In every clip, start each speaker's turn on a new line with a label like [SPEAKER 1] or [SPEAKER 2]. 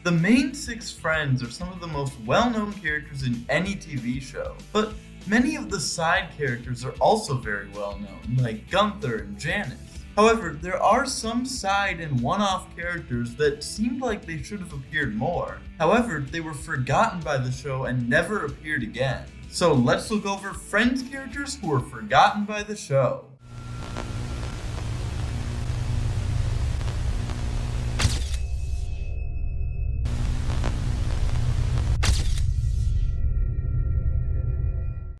[SPEAKER 1] The main 6 friends are some of the most well-known characters in any TV show, but many of the side characters are also very well-known, like Gunther and Janice. However, there are some side and one-off characters that seemed like they should have appeared more. However, they were forgotten by the show and never appeared again. So let's look over Friends characters who were forgotten by the show.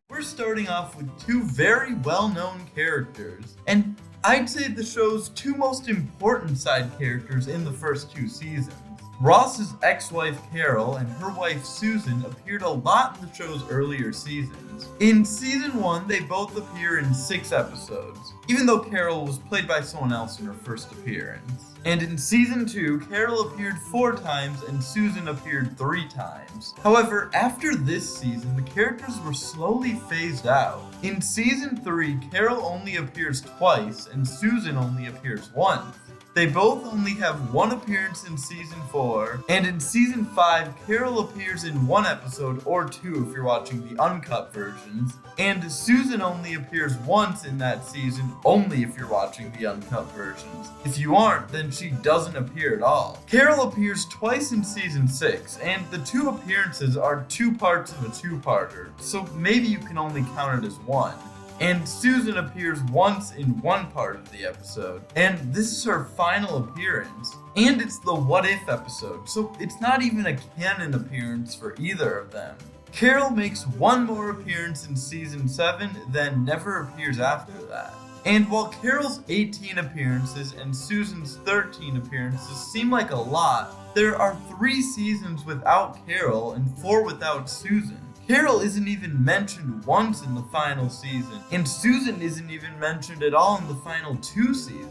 [SPEAKER 1] We're starting off with 2 very well-known characters, and I'd say the show's 2 most important side characters in the first 2 seasons. Ross's ex-wife Carol and her wife Susan appeared a lot in the show's earlier seasons. In season 1, they both appear in 6 episodes, even though Carol was played by someone else in her first appearance. And in season 2, Carol appeared 4 times and Susan appeared 3 times. However, after this season, the characters were slowly phased out. In season 3, Carol only appears twice and Susan only appears once. They both only have 1 appearance in season 4, and in season 5, Carol appears in 1 episode or 2 if you're watching the uncut versions, and Susan only appears once in that season only if you're watching the uncut versions. If you aren't, then she doesn't appear at all. Carol appears twice in season 6, and the 2 appearances are 2 parts of a 2-parter, so maybe you can only count it as 1. And Susan appears once in 1 part of the episode, and this is her final appearance. And it's the What If episode, so it's not even a canon appearance for either of them. Carol makes 1 more appearance in season 7, then never appears after that. And while Carol's 18 appearances and Susan's 13 appearances seem like a lot, there are 3 seasons without Carol and 4 without Susan. Carol isn't even mentioned once in the final season, and Susan isn't even mentioned at all in the final 2 seasons,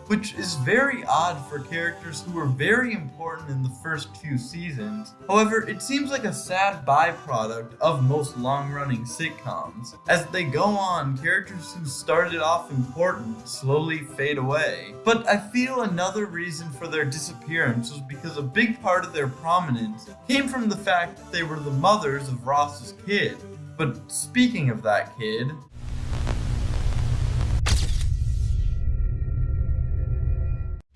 [SPEAKER 1] which is very odd for characters who were very important in the first 2 seasons. However, it seems like a sad byproduct of most long-running sitcoms. As they go on, characters who started off important slowly fade away. But I feel another reason for their disappearance was because a big part of their prominence came from the fact that they were the mothers of Ross's kid. But speaking of that kid,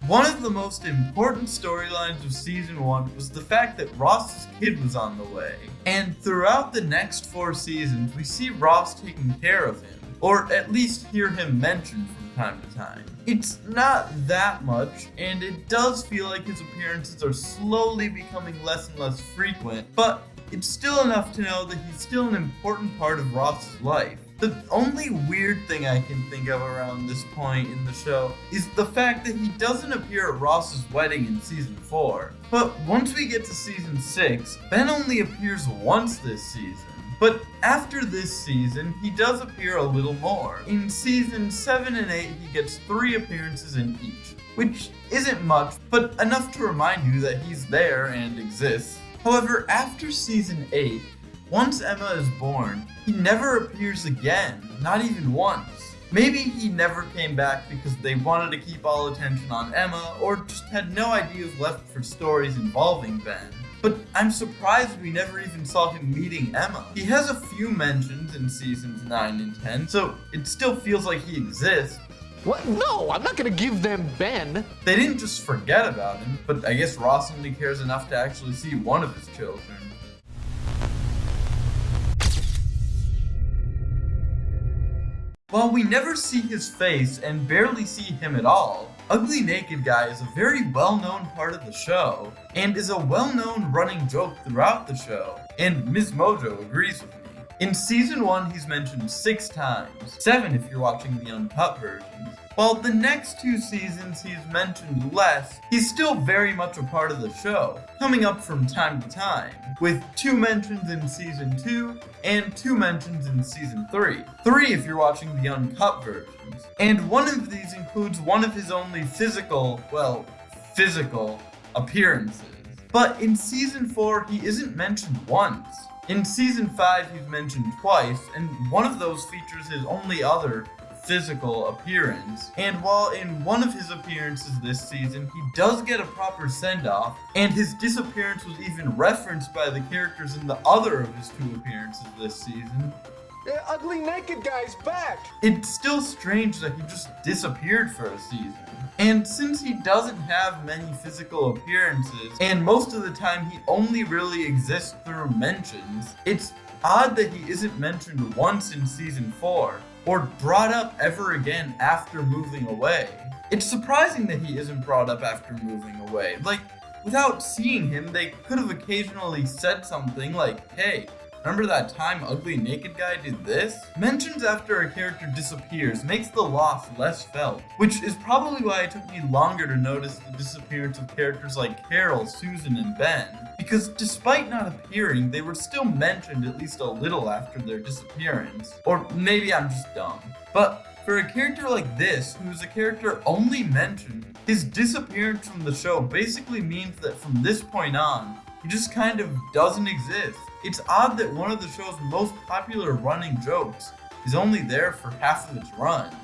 [SPEAKER 1] one of the most important storylines of season 1 was the fact that Ross's kid was on the way. And throughout the next 4 seasons, we see Ross taking care of him, or at least hear him mentioned from time to time. It's not that much, and it does feel like his appearances are slowly becoming less and less frequent, but it's still enough to know that he's still an important part of Ross's life. The only weird thing I can think of around this point in the show is the fact that he doesn't appear at Ross's wedding in season 4. But once we get to season 6, Ben only appears once this season. But after this season, he does appear a little more. In seasons 7 and 8, he gets 3 appearances in each, which isn't much, but enough to remind you that he's there and exists. However, after season 8, once Emma is born, he never appears again, not even once. Maybe he never came back because they wanted to keep all attention on Emma, or just had no ideas left for stories involving Ben. But I'm surprised we never even saw him meeting Emma. He has a few mentions in seasons 9 and 10, so it still feels like he exists.
[SPEAKER 2] What? No, I'm not gonna give them Ben.
[SPEAKER 1] They didn't just forget about him, but I guess Ross only cares enough to actually see one of his children. While we never see his face and barely see him at all, Ugly Naked Guy is a very well-known part of the show, and is a well-known running joke throughout the show, and Ms. Mojo agrees with me. In season 1, he's mentioned 6 times, 7 if you're watching the uncut versions. While the next 2 seasons he's mentioned less, he's still very much a part of the show, coming up from time to time, with 2 mentions in season 2 and 2 mentions in season 3. 3 if you're watching the uncut versions. And one of these includes one of his only physical appearances. But in season 4, he isn't mentioned once. In season 5, he's mentioned twice, and one of those features his only other physical appearance. And while in one of his appearances this season, he does get a proper send-off, and his disappearance was even referenced by the characters in the other of his 2 appearances this season,
[SPEAKER 2] The ugly naked guy's back!
[SPEAKER 1] it's still strange that he just disappeared for a season. And since he doesn't have many physical appearances, and most of the time he only really exists through mentions, it's odd that he isn't mentioned once in season 4, or brought up ever again after moving away. It's surprising that he isn't brought up after moving away. Like, without seeing him, they could have occasionally said something like, hey, remember that time Ugly Naked Guy did this? Mentions after a character disappears makes the loss less felt, which is probably why it took me longer to notice the disappearance of characters like Carol, Susan, and Ben, because despite not appearing, they were still mentioned at least a little after their disappearance. Or maybe I'm just dumb. But for a character like this, who's a character only mentioned, his disappearance from the show basically means that from this point on, he just kind of doesn't exist. It's odd that one of the show's most popular running jokes is only there for half of its run.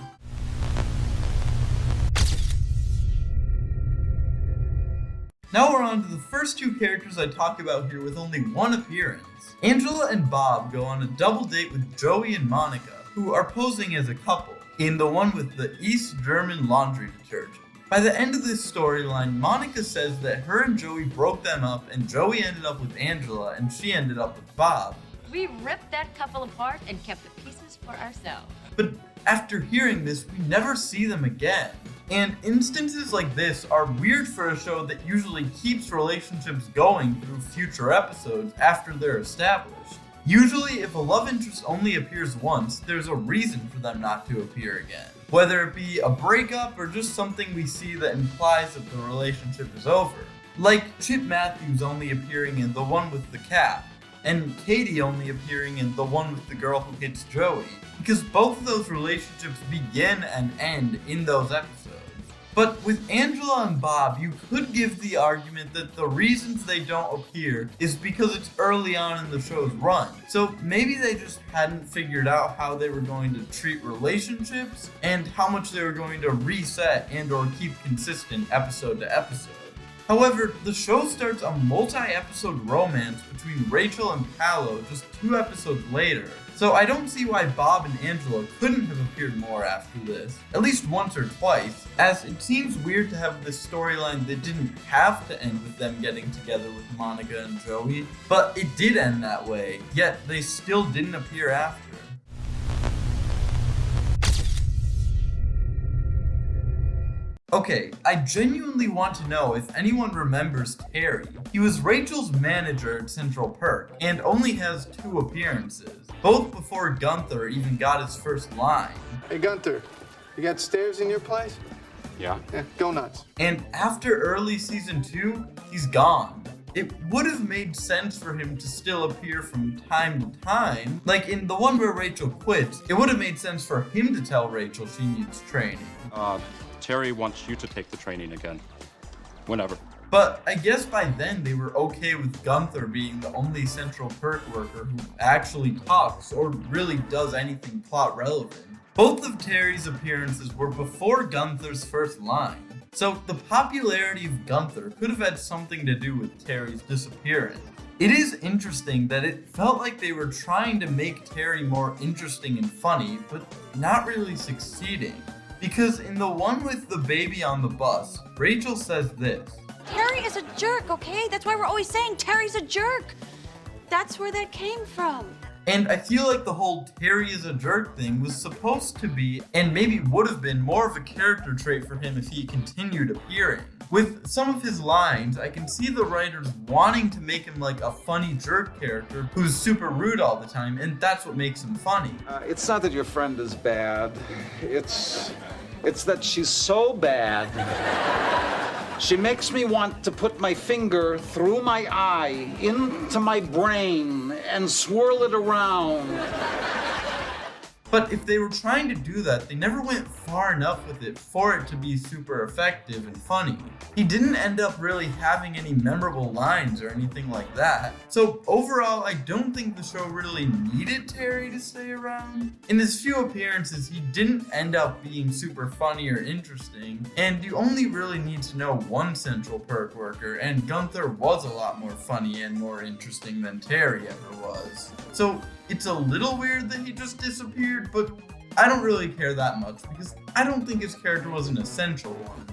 [SPEAKER 1] Now we're on to the first 2 characters I talk about here with only 1 appearance. Angela and Bob go on a double date with Joey and Monica, who are posing as a couple, in the one with the East German laundry detergent. By the end of this storyline, Monica says that her and Joey broke them up and Joey ended up with Angela and she ended up with Bob.
[SPEAKER 3] We ripped that couple apart and kept the pieces for ourselves.
[SPEAKER 1] But after hearing this, we never see them again. And instances like this are weird for a show that usually keeps relationships going through future episodes after they're established. Usually, if a love interest only appears once, there's a reason for them not to appear again. Whether it be a breakup or just something we see that implies that the relationship is over. Like Chip Matthews only appearing in the one with the cat, and Katie only appearing in the one with the girl who hits Joey, because both of those relationships begin and end in those episodes. But with Angela and Bob, you could give the argument that the reasons they don't appear is because it's early on in the show's run. So maybe they just hadn't figured out how they were going to treat relationships and how much they were going to reset and or keep consistent episode to episode. However, the show starts a multi-episode romance between Rachel and Paolo just 2 episodes later, so I don't see why Bob and Angela couldn't have appeared more after this, at least once or twice, as it seems weird to have this storyline that didn't have to end with them getting together with Monica and Joey, but it did end that way, yet they still didn't appear after. Okay, I genuinely want to know if anyone remembers Terry. He was Rachel's manager at Central Perk, and only has 2 appearances, both before Gunther even got his first line.
[SPEAKER 2] Hey, Gunther, you got stairs in your place?
[SPEAKER 4] Yeah.
[SPEAKER 2] Yeah, go nuts.
[SPEAKER 1] And after early season 2, he's gone. It would have made sense for him to still appear from time to time. Like in the one where Rachel quits, it would have made sense for him to tell Rachel she needs training.
[SPEAKER 4] Terry wants you to take the training again. Whenever.
[SPEAKER 1] But I guess by then they were okay with Gunther being the only Central Perk worker who actually talks or really does anything plot relevant. Both of Terry's appearances were before Gunther's first line. So the popularity of Gunther could have had something to do with Terry's disappearance. It is interesting that it felt like they were trying to make Terry more interesting and funny, but not really succeeding. Because in the one with the baby on the bus, Rachel says this.
[SPEAKER 3] Terry is a jerk, okay? That's why we're always saying Terry's a jerk. That's where that came from.
[SPEAKER 1] And I feel like the whole Terry is a jerk thing was supposed to be, and maybe would have been, more of a character trait for him if he continued appearing. With some of his lines, I can see the writers wanting to make him like a funny jerk character who's super rude all the time, and that's what makes him funny.
[SPEAKER 5] It's not that your friend is bad. It's that she's so bad. She makes me want to put my finger through my eye, into my brain, and swirl it around.
[SPEAKER 1] But if they were trying to do that, they never went far enough with it for it to be super effective and funny. He didn't end up really having any memorable lines or anything like that. So overall, I don't think the show really needed Terry to stay around. In his few appearances, he didn't end up being super funny or interesting, and you only really need to know one Central Perk worker, and Gunther was a lot more funny and more interesting than Terry ever was. So it's a little weird that he just disappeared, but I don't really care that much because I don't think his character was an essential one.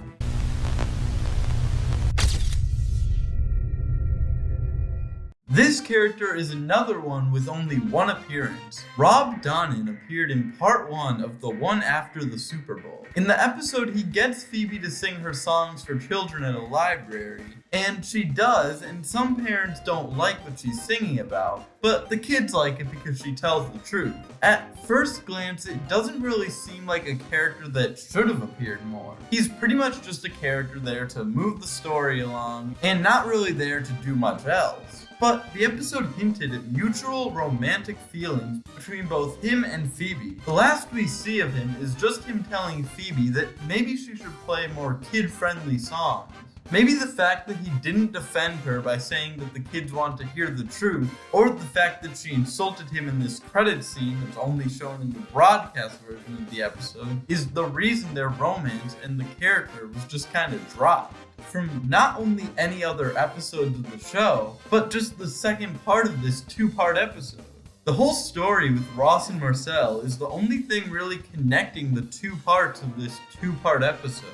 [SPEAKER 1] This character is another one with only one appearance. Rob Donnan appeared in part 1 of the one after the Super Bowl. In the episode, he gets Phoebe to sing her songs for children at a library, and she does, and some parents don't like what she's singing about, but the kids like it because she tells the truth. At first glance, it doesn't really seem like a character that should have appeared more. He's pretty much just a character there to move the story along, and not really there to do much else. But the episode hinted at mutual romantic feelings between both him and Phoebe. The last we see of him is just him telling Phoebe that maybe she should play more kid-friendly songs. Maybe the fact that he didn't defend her by saying that the kids want to hear the truth, or the fact that she insulted him in this credit scene that's only shown in the broadcast version of the episode, is the reason their romance and the character was just kind of dropped from not only any other episodes of the show, but just the second part of this 2-part episode. The whole story with Ross and Marcel is the only thing really connecting the 2 parts of this 2-part episode,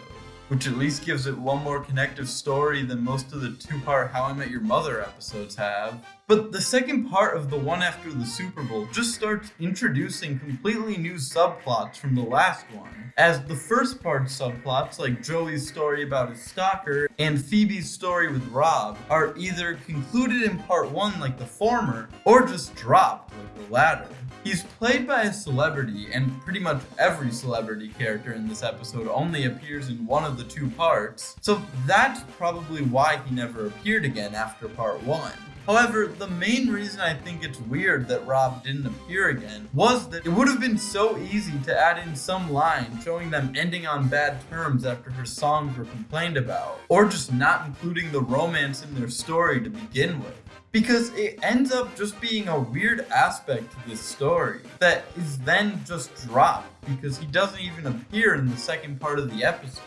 [SPEAKER 1] which at least gives it one more connective story than most of the 2-part How I Met Your Mother episodes have. But the second part of the one after the Super Bowl just starts introducing completely new subplots from the last one, as the first part subplots, like Joey's story about his stalker and Phoebe's story with Rob, are either concluded in part 1 like the former, or just dropped like the latter. He's played by a celebrity, and pretty much every celebrity character in this episode only appears in one of the 2 parts, so that's probably why he never appeared again after part 1. However, the main reason I think it's weird that Rob didn't appear again was that it would have been so easy to add in some line showing them ending on bad terms after her songs were complained about, or just not including the romance in their story to begin with. Because it ends up just being a weird aspect to this story that is then just dropped because he doesn't even appear in the second part of the episode.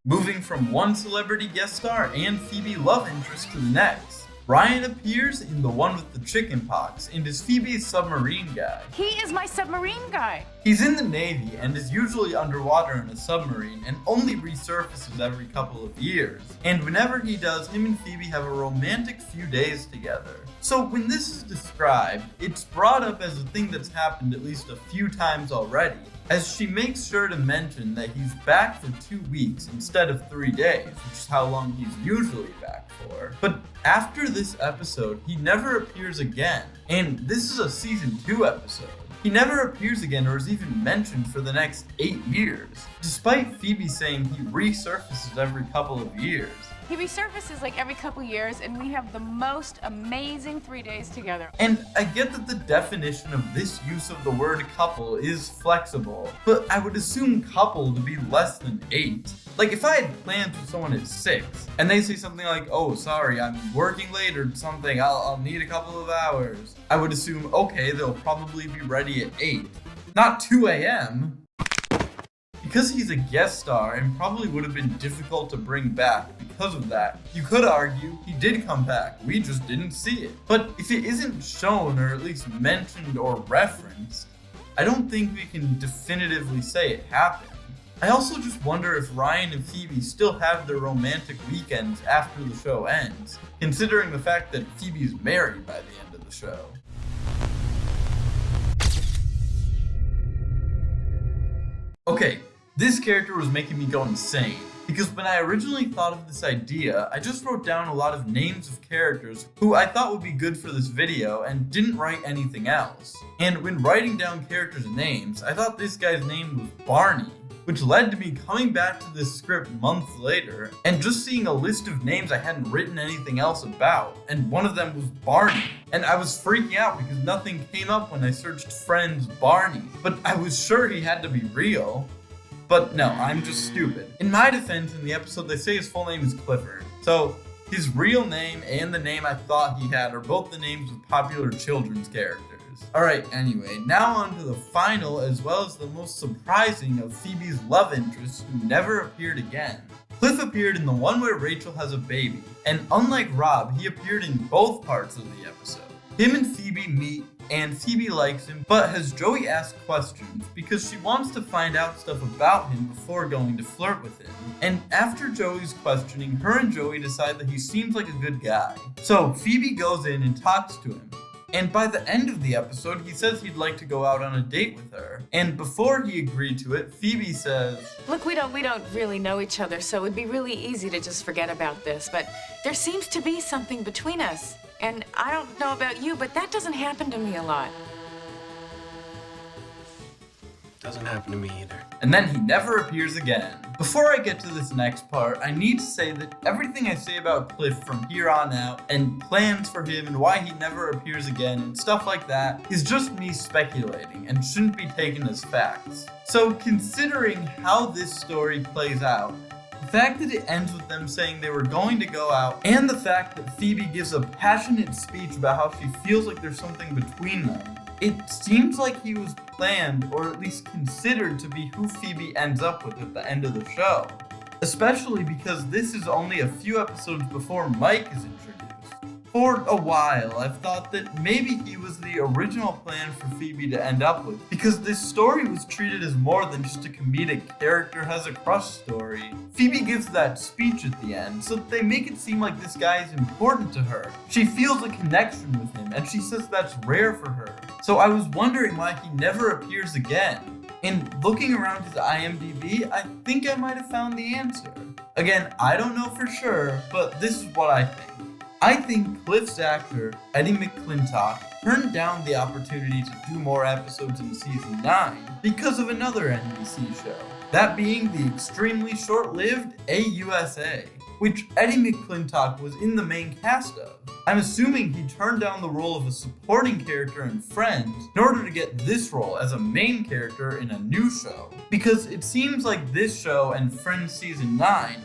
[SPEAKER 1] Moving from one celebrity guest star and Phoebe love interest to the next. Ryan appears in the one with the chicken pox and is Phoebe's submarine guy.
[SPEAKER 6] He is my submarine guy.
[SPEAKER 1] He's in the Navy and is usually underwater in a submarine and only resurfaces every couple of years. And whenever he does, him and Phoebe have a romantic few days together. So when this is described, it's brought up as a thing that's happened at least a few times already, as she makes sure to mention that he's back for 2 weeks instead of 3 days, which is how long he's usually back for. But after this episode, he never appears again, and this is a season 2 episode. He never appears again or is even mentioned for the next 8 years, despite Phoebe saying he resurfaces every couple of years.
[SPEAKER 6] He resurfaces like every couple years, and we have the most amazing 3 days together.
[SPEAKER 1] And I get that the definition of this use of the word couple is flexible, but I would assume couple to be less than 8. Like if I had plans with someone at 6, and they say something like, oh sorry, I'm working late or something, I'll need a couple of hours, I would assume, okay, they'll probably be ready at 8, not 2 a.m. Because he's a guest star and probably would have been difficult to bring back because of that, you could argue he did come back, we just didn't see it. But if it isn't shown or at least mentioned or referenced, I don't think we can definitively say it happened. I also just wonder if Ryan and Phoebe still have their romantic weekends after the show ends, considering the fact that Phoebe's married by the end of the show. Okay, this character was making me go insane, because when I originally thought of this idea, I just wrote down a lot of names of characters who I thought would be good for this video and didn't write anything else. And when writing down characters' names, I thought this guy's name was Barney, which led to me coming back to this script months later and just seeing a list of names I hadn't written anything else about, and one of them was Barney. And I was freaking out because nothing came up when I searched Friends Barney, but I was sure he had to be real. But no, I'm just stupid. In my defense, in the episode they say his full name is Clifford, so his real name and the name I thought he had are both the names of popular children's characters. Alright, anyway, now on to the final as well as the most surprising of Phoebe's love interests who never appeared again. Cliff appeared in the one where Rachel has a baby, and unlike Rob, he appeared in both parts of the episode. Him and Phoebe meet, and Phoebe likes him, but has Joey ask questions because she wants to find out stuff about him before going to flirt with him. And after Joey's questioning, her and Joey decide that he seems like a good guy. So Phoebe goes in and talks to him. And by the end of the episode, he says he'd like to go out on a date with her. And before he agreed to it, Phoebe says,
[SPEAKER 7] Look, we don't really know each other, so it'd be really easy to just forget about this, but there seems to be something between us. And I don't know about you, but that doesn't happen to me a lot.
[SPEAKER 8] Doesn't happen to me either.
[SPEAKER 1] And then he never appears again. Before I get to this next part, I need to say that everything I say about Cliff from here on out, and plans for him and why he never appears again and stuff like that, is just me speculating and shouldn't be taken as facts. So considering how this story plays out, the fact that it ends with them saying they were going to go out, and the fact that Phoebe gives a passionate speech about how she feels like there's something between them, it seems like he was planned, or at least considered to be who Phoebe ends up with at the end of the show. Especially because this is only a few episodes before Mike is introduced. For a while, I've thought that maybe he was the original plan for Phoebe to end up with, because this story was treated as more than just a comedic character has a crush story. Phoebe gives that speech at the end, so they make it seem like this guy is important to her. She feels a connection with him, and she says that's rare for her. So I was wondering why he never appears again. And looking around his IMDb, I think I might have found the answer. Again, I don't know for sure, but this is what I think. I think Cliff's actor, Eddie McClintock, turned down the opportunity to do more episodes in season 9 because of another NBC show. That being the extremely short-lived A.U.S.A, which Eddie McClintock was in the main cast of. I'm assuming he turned down the role of a supporting character in Friends in order to get this role as a main character in a new show, because it seems like this show and Friends season 9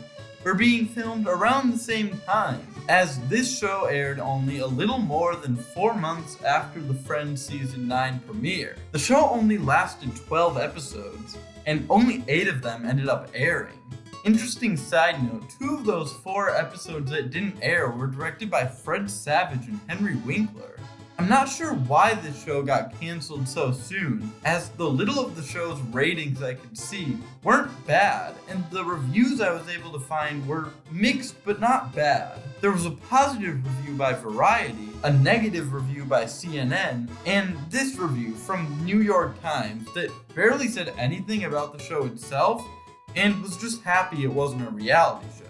[SPEAKER 1] were being filmed around the same time, as this show aired only a little more than 4 months after the Friends season 9 premiere. The show only lasted 12 episodes, and only 8 of them ended up airing. Interesting side note, 2 of those 4 episodes that didn't air were directed by Fred Savage and Henry Winkler. I'm not sure why this show got canceled so soon, as the little of the show's ratings I could see weren't bad, and the reviews I was able to find were mixed but not bad. There was a positive review by Variety, a negative review by CNN, and this review from New York Times that barely said anything about the show itself, and was just happy it wasn't a reality show.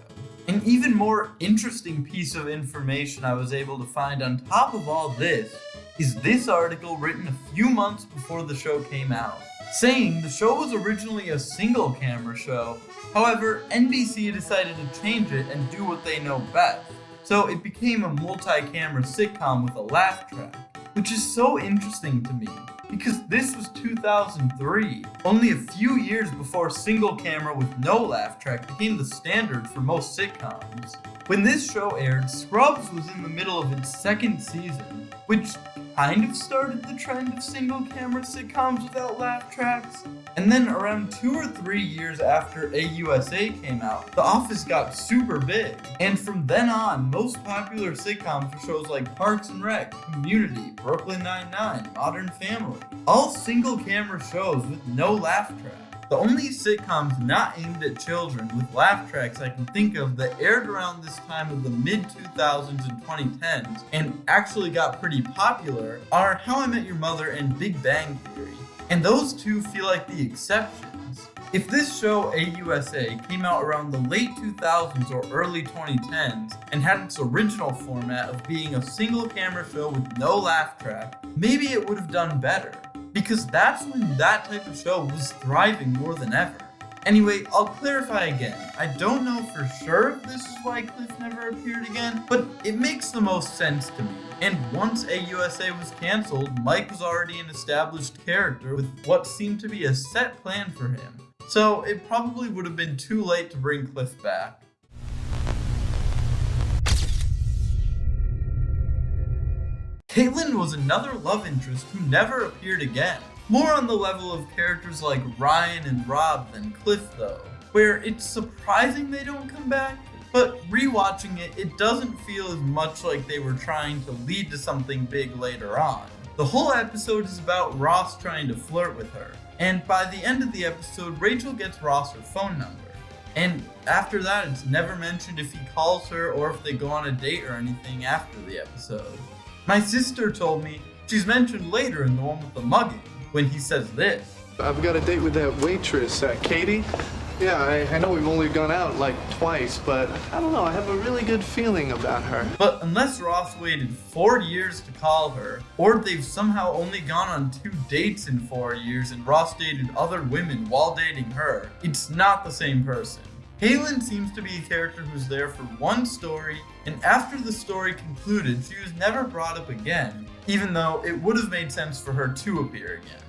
[SPEAKER 1] An even more interesting piece of information I was able to find on top of all this is this article written a few months before the show came out, saying the show was originally a single camera show, however NBC decided to change it and do what they know best, so it became a multi-camera sitcom with a laugh track, which is so interesting to me. Because this was 2003, only a few years before single camera with no laugh track became the standard for most sitcoms. When this show aired, Scrubs was in the middle of its 2nd season, which kind of started the trend of single camera sitcoms without laugh tracks. And then around 2 or 3 years after A.U.S.A came out, The Office got super big. And from then on, most popular sitcoms were shows like Parks and Rec, Community, Brooklyn Nine-Nine, Modern Family, all single camera shows with no laugh track. The only sitcoms not aimed at children with laugh tracks I can think of that aired around this time of the mid-2000s and 2010s and actually got pretty popular are How I Met Your Mother and Big Bang Theory, and those two feel like the exceptions. If this show A.U.S.A came out around the late 2000s or early 2010s and had its original format of being a single camera show with no laugh track, maybe it would have done better. Because that's when that type of show was thriving more than ever. Anyway, I'll clarify again. I don't know for sure if this is why Cliff never appeared again, but it makes the most sense to me. And once A.U.S.A. was canceled, Mike was already an established character with what seemed to be a set plan for him. So it probably would have been too late to bring Cliff back. Caitlin was another love interest who never appeared again. More on the level of characters like Ryan and Rob than Cliff though, where it's surprising they don't come back, but rewatching it, it doesn't feel as much like they were trying to lead to something big later on. The whole episode is about Ross trying to flirt with her, and by the end of the episode, Rachel gets Ross her phone number. And after that, it's never mentioned if he calls her or if they go on a date or anything after the episode. My sister told me she's mentioned later in the one with the mugging, when he says this.
[SPEAKER 2] I've got a date with that waitress, Katie. Yeah, I know we've only gone out like twice, but I don't know, I have a really good feeling about her.
[SPEAKER 1] But unless Ross waited 4 years to call her, or they've somehow only gone on 2 dates in 4 years and Ross dated other women while dating her, it's not the same person. Halen seems to be a character who's there for one story, and after the story concluded, she was never brought up again, even though it would have made sense for her to appear again.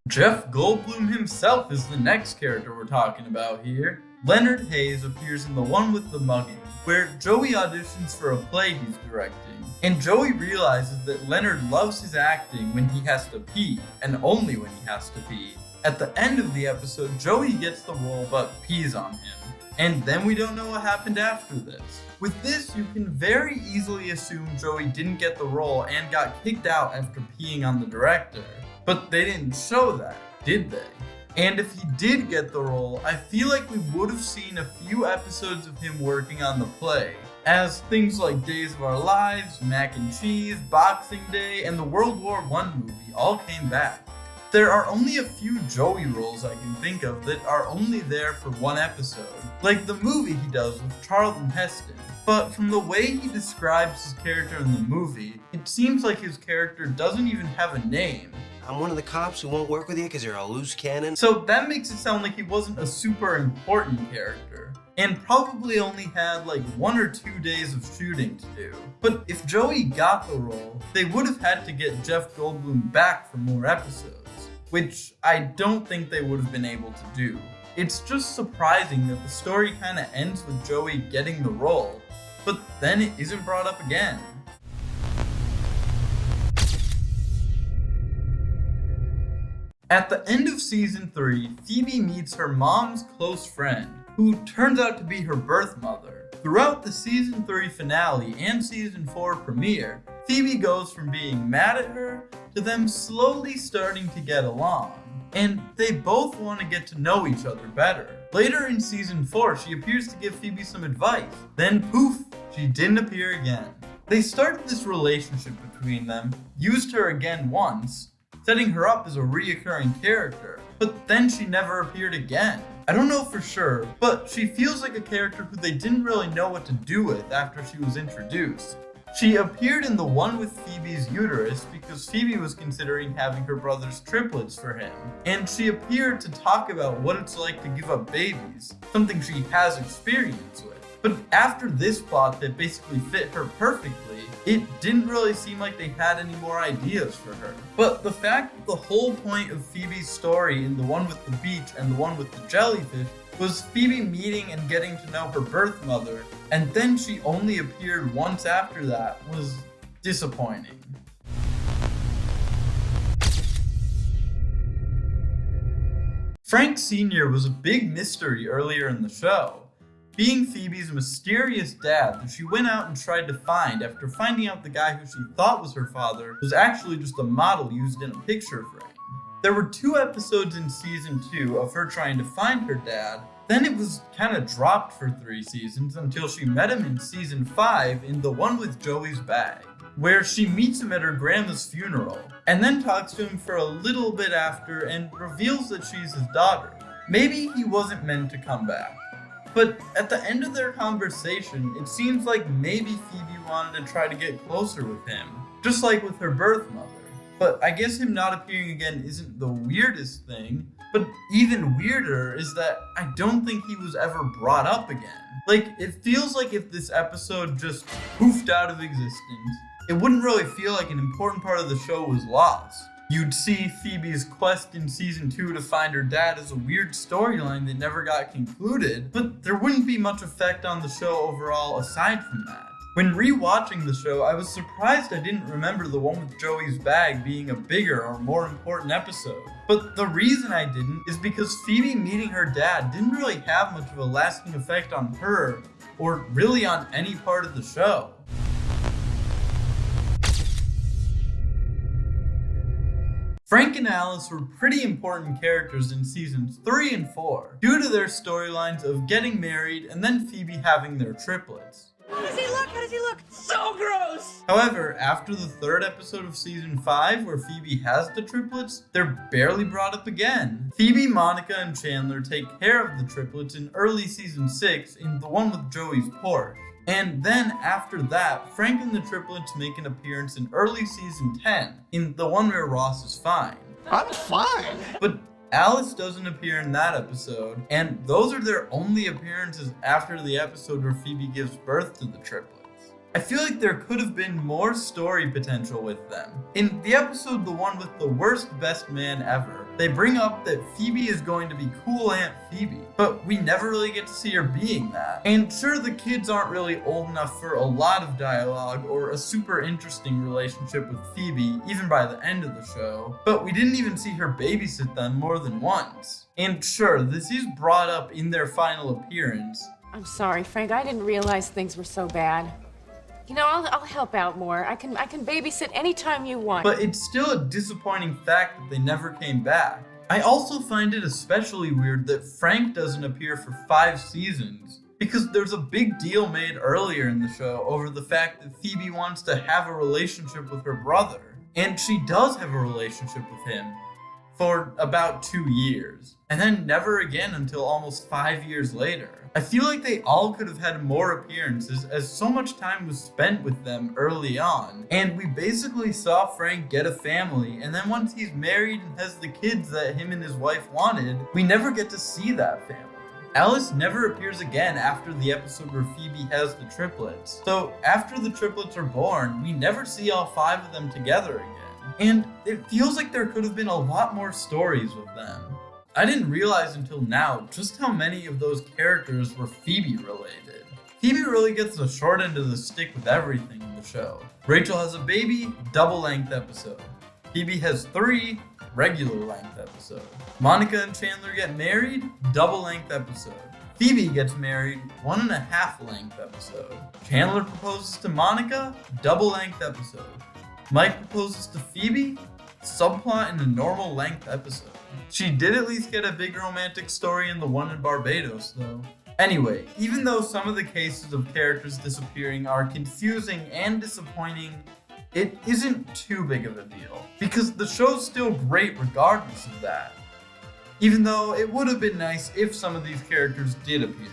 [SPEAKER 1] Jeff Goldblum himself is the next character we're talking about here. Leonard Hayes appears in the one with the mugging, where Joey auditions for a play he's directing, and Joey realizes that Leonard loves his acting when he has to pee, and only when he has to pee. At the end of the episode, Joey gets the role but pees on him, and then we don't know what happened after this. With this, you can very easily assume Joey didn't get the role and got kicked out after peeing on the director. But they didn't show that, did they? And if he did get the role, I feel like we would have seen a few episodes of him working on the play, as things like Days of Our Lives, Mac and Cheese, Boxing Day, and the World War I movie all came back. There are only a few Joey roles I can think of that are only there for one episode, like the movie he does with Charlton Heston. But from the way he describes his character in the movie, it seems like his character doesn't even have a name.
[SPEAKER 8] I'm one of the cops who won't work with you because you're a loose cannon.
[SPEAKER 1] So that makes it sound like he wasn't a super important character, and probably only had like 1 or 2 days of shooting to do. But if Joey got the role, they would have had to get Jeff Goldblum back for more episodes, which I don't think they would have been able to do. It's just surprising that the story kind of ends with Joey getting the role, but then it isn't brought up again. At the end of season 3, Phoebe meets her mom's close friend, who turns out to be her birth mother. Throughout the season 3 finale and season 4 premiere, Phoebe goes from being mad at her to them slowly starting to get along, and they both want to get to know each other better. Later in season 4, she appears to give Phoebe some advice, then poof, she didn't appear again. They started this relationship between them, used her again once, setting her up as a reoccurring character, but then she never appeared again. I don't know for sure, but she feels like a character who they didn't really know what to do with after she was introduced. She appeared in the one with Phoebe's uterus because Phoebe was considering having her brother's triplets for him, and she appeared to talk about what it's like to give up babies, something she has experience with. But after this plot that basically fit her perfectly, it didn't really seem like they had any more ideas for her. But the fact that the whole point of Phoebe's story in the one with the beach and the one with the jellyfish was Phoebe meeting and getting to know her birth mother, and then she only appeared once after that, was disappointing. Frank Sr. was a big mystery earlier in the show, being Phoebe's mysterious dad that she went out and tried to find after finding out the guy who she thought was her father was actually just a model used in a picture frame. There were 2 episodes in season 2 of her trying to find her dad, then it was kind of dropped for 3 seasons until she met him in season 5 in the one with Joey's bag, where she meets him at her grandma's funeral, and then talks to him for a little bit after and reveals that she's his daughter. Maybe he wasn't meant to come back. But at the end of their conversation, it seems like maybe Phoebe wanted to try to get closer with him, just like with her birth mother. but I guess him not appearing again isn't the weirdest thing. But even weirder is that I don't think he was ever brought up again. Like, it feels like if this episode just poofed out of existence, it wouldn't really feel like an important part of the show was lost. You'd see Phoebe's quest in season 2 to find her dad as a weird storyline that never got concluded, but there wouldn't be much effect on the show overall aside from that. When rewatching the show, I was surprised I didn't remember the one with Joey's bag being a bigger or more important episode. But the reason I didn't is because Phoebe meeting her dad didn't really have much of a lasting effect on her, or really on any part of the show. Frank and Alice were pretty important characters in seasons 3 and 4, due to their storylines of getting married and then Phoebe having their triplets.
[SPEAKER 3] How does he look? How does he look? So gross!
[SPEAKER 1] However, after the 3rd episode of season 5, where Phoebe has the triplets, they're barely brought up again. Phoebe, Monica, and Chandler take care of the triplets in early season 6 in the one with Joey's Porsche. And then after that, Frank and the triplets make an appearance in early season 10, in the one where Ross is fine.
[SPEAKER 2] I'm fine.
[SPEAKER 1] But Alice doesn't appear in that episode, and those are their only appearances after the episode where Phoebe gives birth to the triplets. I feel like there could have been more story potential with them. In the episode, the one with the worst best man ever, they bring up that Phoebe is going to be cool Aunt Phoebe, but we never really get to see her being that. And sure, the kids aren't really old enough for a lot of dialogue or a super interesting relationship with Phoebe, even by the end of the show, but we didn't even see her babysit them more than once. And sure, this is brought up in their final appearance.
[SPEAKER 6] I'm sorry, Frank. I didn't realize things were so bad. You know, I'll help out more. I can babysit anytime you want.
[SPEAKER 1] But it's still a disappointing fact that they never came back. I also find it especially weird that Frank doesn't appear for 5 seasons, because there's a big deal made earlier in the show over the fact that Phoebe wants to have a relationship with her brother. And she does have a relationship with him for about 2 years, and then never again until almost 5 years later. I feel like they all could have had more appearances, as so much time was spent with them early on, and we basically saw Frank get a family, and then once he's married and has the kids that him and his wife wanted, we never get to see that family. Alice never appears again after the episode where Phoebe has the triplets, so after the triplets are born, we never see all 5 of them together again. And it feels like there could have been a lot more stories with them. I didn't realize until now just how many of those characters were Phoebe related. Phoebe really gets the short end of the stick with everything in the show. Rachel has a baby, double length episode. Phoebe has 3 regular length episodes. Monica and Chandler get married, double length episode. Phoebe gets married, 1.5 length episode. Chandler proposes to Monica, double length episode. Mike proposes to Phoebe, subplot in a normal length episode. She did at least get a big romantic story in the one in Barbados, though. Anyway, even though some of the cases of characters disappearing are confusing and disappointing, it isn't too big of a deal, because the show's still great regardless of that. Even though it would have been nice if some of these characters did appear.